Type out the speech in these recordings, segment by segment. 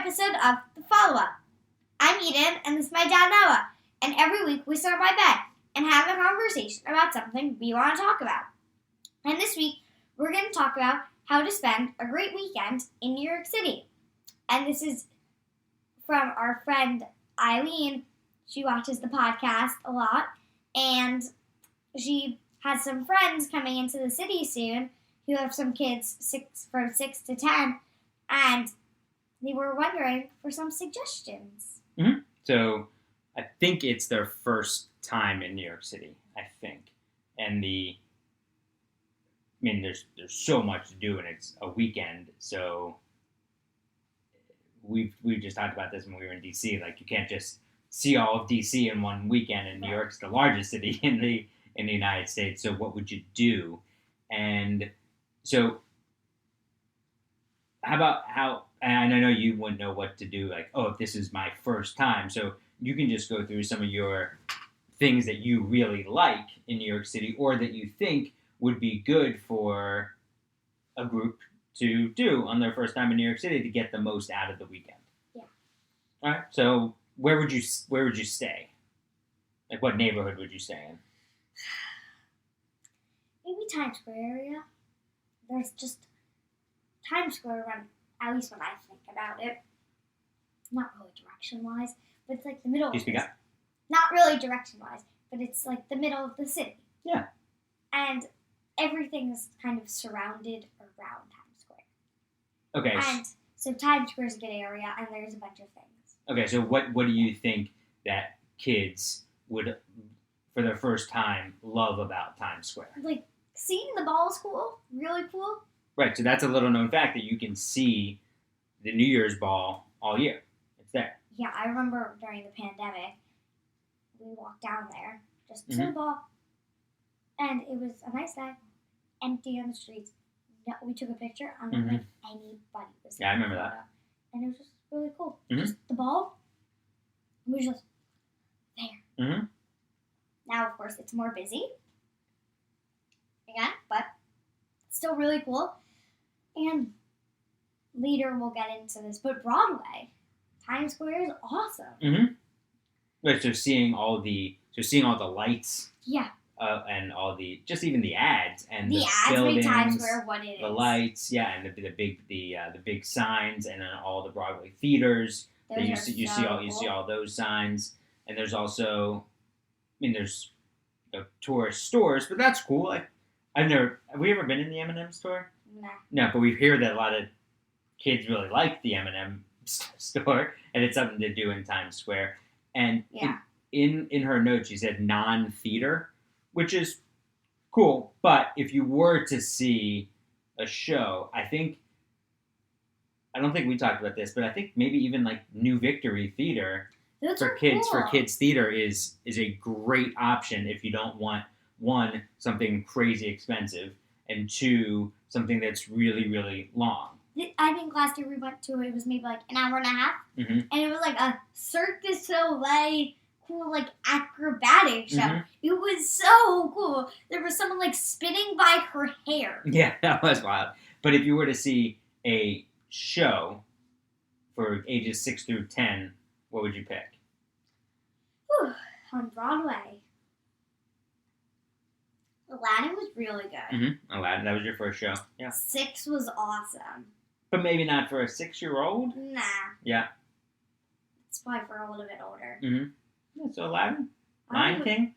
episode of The Follow-Up. I'm Eden, and this is my dad, Noah. And every week we sit on my bed and have a conversation about something we want to talk about. And this week, we're going to talk about how to spend a great weekend in New York City. And this is from our friend Eileen. She watches the podcast a lot, and she has some friends coming into the city soon who have some kids from 6 to 10, and they were wondering for some suggestions. Mm-hmm. So I think it's their first time in New York City, I think. And there's so much to do, and it's a weekend, so we've just talked about this when we were in DC. Like, you can't just see all of DC in one weekend, and New York's the largest city in the United States. So what would you do? And so and I know you wouldn't know what to do, like, oh, if this is my first time. So you can just go through some of your things that you really like in New York City, or that you think would be good for a group to do on their first time in New York City to get the most out of the weekend. Yeah. All right. So where would you stay? Like, what neighborhood would you stay in? Maybe Times Square area. There's just Times Square, at least when I think about it. Not really direction-wise, but it's like the middle. You speak up? Not really direction-wise, but it's like the middle of the city. Yeah. And everything's kind of surrounded around Times Square. Okay. And so Times Square is a good area, and there's a bunch of things. Okay, so what do you think that kids would, for their first time, love about Times Square? Like, seeing the ball is cool. Really cool. Right, so that's a little known fact that you can see the New Year's ball all year. It's there. Yeah, I remember during the pandemic, we walked down there just to the ball, and it was a nice day, empty on the streets. No, we took a picture. I don't think anybody was there. Yeah, I remember that. And it was just really cool. Mm-hmm. Just the ball was just there. Mm-hmm. Now, of course, it's more busy again, but still really cool. And later we'll get into this, but Broadway, Times Square is awesome. Mm-hmm. Right, so seeing all the lights. Yeah. And all just even the ads and the ads buildings, make Times Square what it is. The lights, yeah, and the big signs, and then all the Broadway theaters. You see all those signs, and there's also, there's tourist stores, but that's cool. Like, have we ever been in the M&M store? Nah. No, but we hear that a lot of kids really like the M&M store, and it's something to do in Times Square. And in her notes, she said non-theater, which is cool. But if you were to see a show, I don't think we talked about this, but I think maybe even like New Victory Theater for kids theater is a great option if you don't want, one, something crazy expensive, and two, something that's really, really long. I think last year we went to, it was maybe like an hour and a half, and it was like a Cirque du Soleil cool, like, acrobatic show. Mm-hmm. It was so cool. There was someone, like, spinning by her hair. Yeah, that was wild. But if you were to see a show for ages 6 through 10, what would you pick? Whew, on Broadway. Aladdin was really good. Mm-hmm. Aladdin, that was your first show. Yeah. 6 was awesome. But maybe not for a 6-year-old? Nah. Yeah. It's probably for a little bit older. Mm-hmm. Yeah, so Aladdin? Lion King?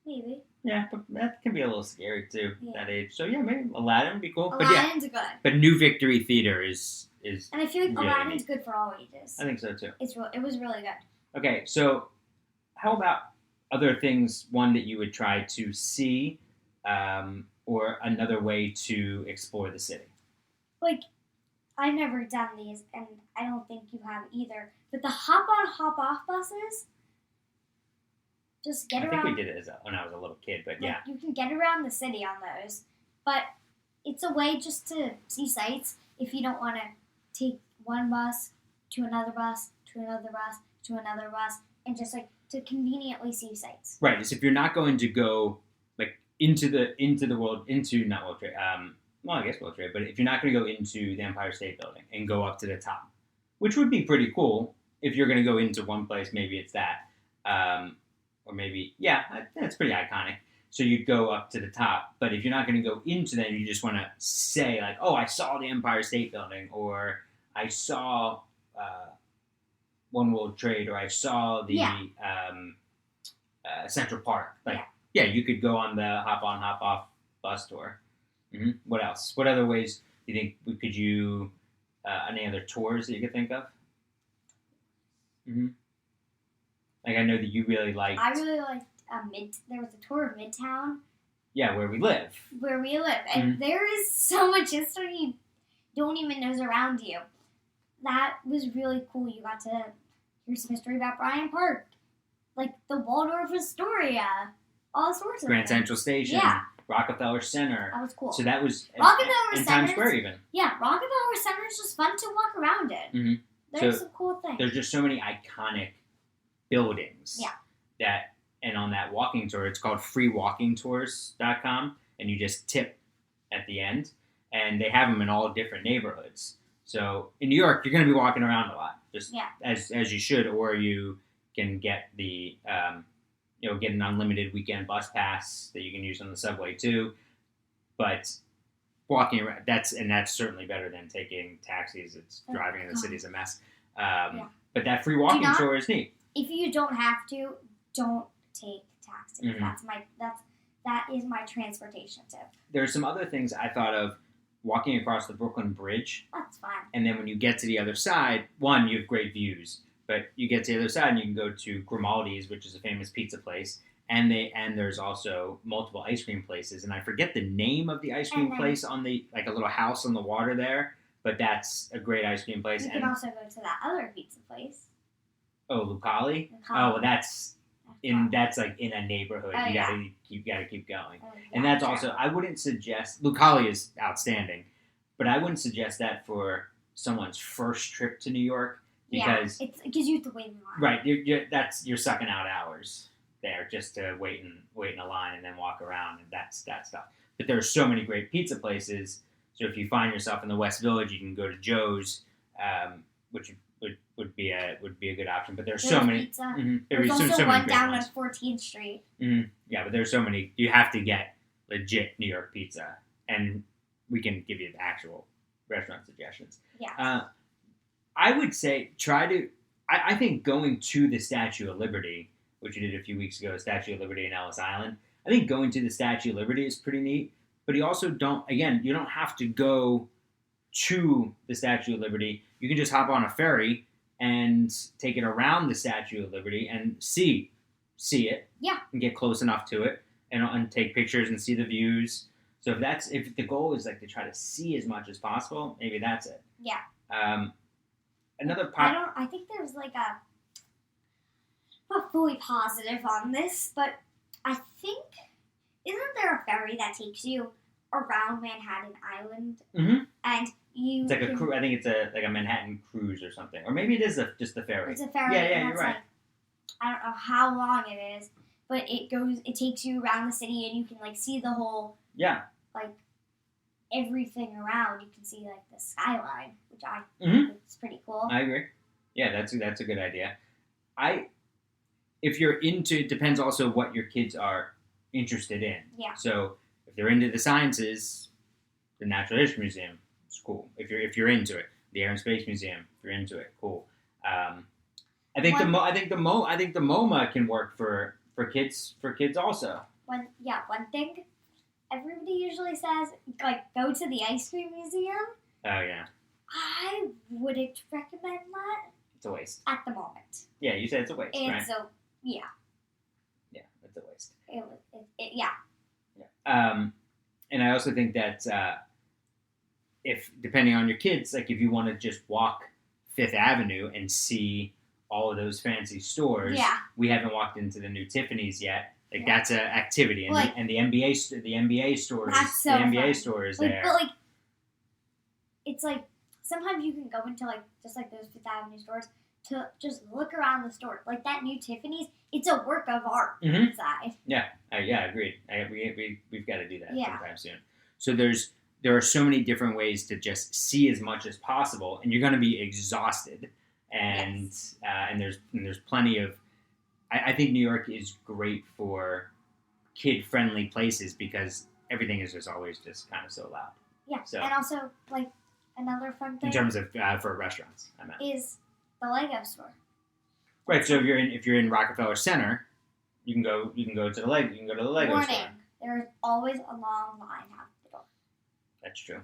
Maybe. Yeah, but that can be a little scary too, that age. So yeah, maybe Aladdin would be cool. Aladdin's good. But New Victory Theater is and I feel like really Aladdin's good for all ages. I think so too. It was really good. Okay, so how about other things, one that you would try to see, or another way to explore the city? Like, I've never done these, and I don't think you have either, but the hop-on, hop-off buses, just get around. I think we did it when I was a little kid, but yeah. You can get around the city on those, but it's a way just to see sights if you don't want to take one bus to another bus, to another bus, to another bus, and just, like, to conveniently see sights. Right, so if you're not going to go, like, into the World, not World Trade, well, I guess World Trade, but if you're not going to go into the Empire State Building and go up to the top, which would be pretty cool if you're going to go into one place. Maybe it's that, or maybe that's pretty iconic. So you'd go up to the top, but if you're not going to go into that, you just want to say like, "Oh, I saw the Empire State Building," or "I saw One World Trade," or "I saw the Central Park." Like, you could go on the hop on, hop off bus tour. Mm-hmm. What else? What other ways do you think could you? Any other tours that you could think of? Mm-hmm. Like, I know that you really liked. I really liked there was a tour of Midtown. Yeah, where we live. And there is so much history you don't even know is around you. That was really cool. You got to hear some history about Bryant Park, like the Waldorf Astoria, all sorts of Grand things. Central Station. Yeah. Rockefeller Center. That was cool. So that was Rockefeller in Center. Times Square even. Yeah, Rockefeller Center is just fun to walk around in. Mm-hmm. There's some cool things. There's just so many iconic buildings. Yeah. And on that walking tour, it's called freewalkingtours.com, and you just tip at the end, and they have them in all different neighborhoods. So in New York, you're going to be walking around a lot, just as you should, or you can get the get an unlimited weekend bus pass that you can use on the subway too. But walking around, that's certainly better than taking taxis. It's driving in the city's a mess. But that free walking tour is neat. If you don't have to, don't take taxis. Mm-hmm. That is my transportation tip. There are some other things I thought of walking across the Brooklyn Bridge. That's fine. And then when you get to the other side, one, you have great views. But you get to the other side and you can go to Grimaldi's, which is a famous pizza place. And there's also multiple ice cream places. And I forget the name of the ice cream place on a little house on the water there. But that's a great ice cream place. You can also go to that other pizza place. Oh, Lucali? Oh, well, that's in a neighborhood. Oh, You gotta keep going. And that's also, I wouldn't suggest, Lucali is outstanding, but I wouldn't suggest that for someone's first trip to New York. Because because you have to wait in line. Right, you're sucking out hours there just to wait in a line and then walk around, and that's that stuff. But there are so many great pizza places. So if you find yourself in the West Village, you can go to Joe's, which would be a good option. But there's so many. Pizza. Mm-hmm, there's also so one many down ones. on 14th Street. Mm-hmm. Yeah, but there's so many. You have to get legit New York pizza, and we can give you the actual restaurant suggestions. Yeah. I would say I think going to the Statue of Liberty, which you did a few weeks ago, Statue of Liberty in Ellis Island, I think going to the Statue of Liberty is pretty neat. But you also you don't have to go to the Statue of Liberty. You can just hop on a ferry and take it around the Statue of Liberty and see it. Yeah. And get close enough to it and take pictures and see the views. So if the goal is to try to see as much as possible, maybe that's it. Yeah. I think there's not fully positive on this, but I think, isn't there a ferry that takes you around Manhattan Island? Mm-hmm. And you it's I think it's a Manhattan cruise or something. Or maybe it is just a ferry. It's a ferry. Yeah, you're right. I don't know how long it is, but it takes you around the city and you can see the whole everything around. You can see the skyline, which I think is pretty cool. I agree. Yeah, that's a good idea. If you're into, it depends also what your kids are interested in. Yeah. So if they're into the sciences, the Natural History Museum is cool. If you're into it, the Air and Space Museum, if you're into it, cool. I think the MoMA can work for kids also. One thing everybody usually says, go to the ice cream museum. Oh yeah. I wouldn't recommend that. It's a waste. At the moment. Yeah, you said it's a waste, right? Yeah. Yeah, it's a waste. Yeah. Yeah. And I also think that if, depending on your kids, if you want to just walk Fifth Avenue and see all of those fancy stores, we haven't walked into the new Tiffany's yet. That's an activity, and the NBA stores, that's so the NBA fun. store is there. But it's sometimes you can go into just those Fifth Avenue stores to just look around the store. That new Tiffany's, it's a work of art inside. Yeah, agreed. We've got to do that Yeah. sometime soon. So there's there are so many different ways to just see as much as possible, and you're going to be exhausted. And and there's plenty of. I think New York is great for kid-friendly places because everything is just always just kind of so loud. Yeah, so, and also like another fun thing in terms of for restaurants, I meant is the Lego store. Right. So if you're in Rockefeller Center, you can go to the Lego store. There is always a long line out the door. That's true.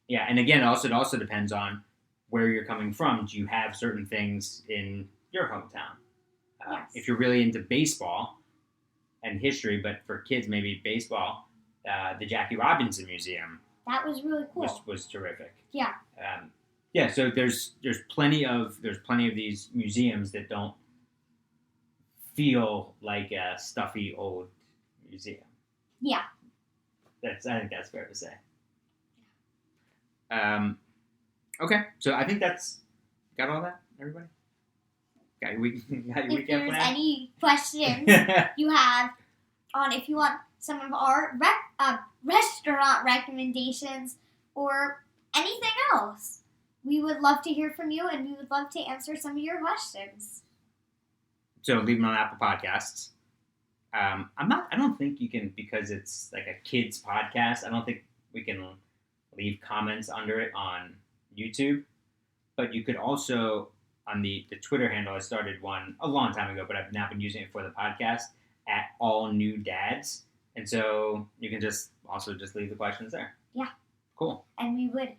Yeah, and again, it also depends on where you're coming from. Do you have certain things in your hometown? Yes. If you're really into baseball and history, but for kids, maybe baseball, the Jackie Robinson Museum. That was really cool. Was terrific. Yeah. Yeah. So there's plenty of these museums that don't feel like a stuffy old museum. Yeah. I think that's fair to say. Okay, so I think that's got all that, everybody. Got your weekend plan? If there's any questions you have on if you want some of our restaurant recommendations or anything else, we would love to hear from you, and we would love to answer some of your questions. So leave them on Apple Podcasts. I don't think you can, because it's like a kids podcast. I don't think we can leave comments under it on YouTube. But you could also, on the Twitter handle, I started one a long time ago, but I've now been using it for the podcast, at All New Dads. And so you can just leave the questions there. Yeah. Cool. And we would,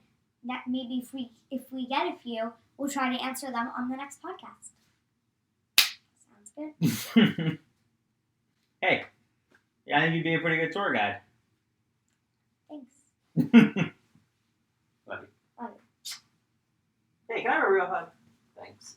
maybe if we get a few, we'll try to answer them on the next podcast. Sounds good. Hey, I think you'd be a pretty good tour guide. Thanks. Love you. Love you. Hey, can I have a real hug? Thanks.